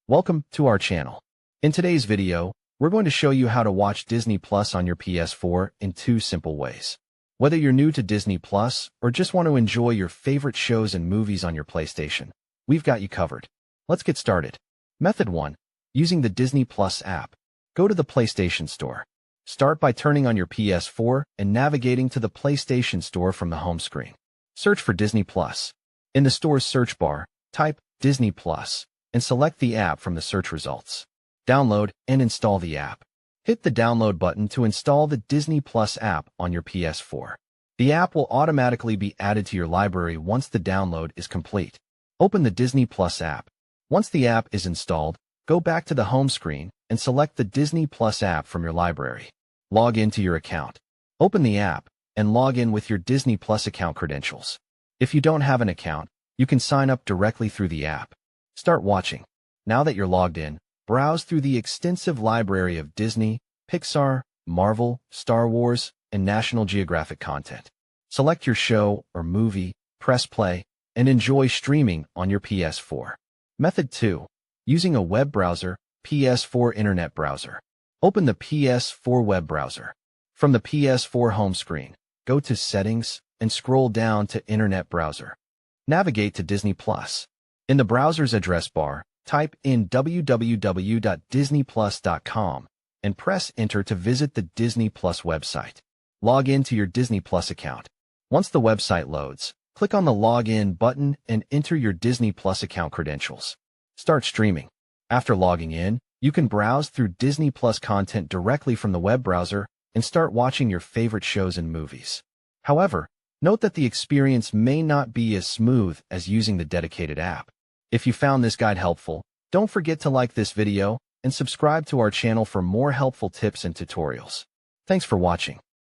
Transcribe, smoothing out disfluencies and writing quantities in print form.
Welcome to our channel. In today's video, we're going to show you how to watch Disney Plus on your PS4 in 2 simple ways. Whether you're new to Disney Plus or just want to enjoy your favorite shows and movies on your PlayStation, we've got you covered. Let's get started. Method 1. Using the Disney Plus app. Go to the PlayStation Store. Start by turning on your PS4 and navigating to the PlayStation Store from the home screen. Search for Disney Plus. In the store's search bar, type Disney Plus and select the app from the search results. Download and install the app. Hit the download button to install the Disney Plus app on your PS4. The app will automatically be added to your library once the download is complete. Open the Disney Plus app. Once the app is installed, go back to the home screen and select the Disney Plus app from your library. Log into your account. Open the app and log in with your Disney Plus account credentials. If you don't have an account, you can sign up directly through the app. Start watching. Now that you're logged in, browse through the extensive library of Disney, Pixar, Marvel, Star Wars, and National Geographic content. Select your show or movie, press play, and enjoy streaming on your PS4. Method 2. Using a web browser, PS4 Internet Browser. Open the PS4 web browser. From the PS4 home screen, go to Settings and scroll down to Internet Browser. Navigate to Disney Plus. In the browser's address bar, type in www.disneyplus.com and press Enter to visit the Disney Plus website. Log in to your Disney Plus account. Once the website loads, click on the Login button and enter your Disney Plus account credentials. Start streaming. After logging in, you can browse through Disney Plus content directly from the web browser and start watching your favorite shows and movies. However, note that the experience may not be as smooth as using the dedicated app. If you found this guide helpful, don't forget to like this video and subscribe to our channel for more helpful tips and tutorials. Thanks for watching.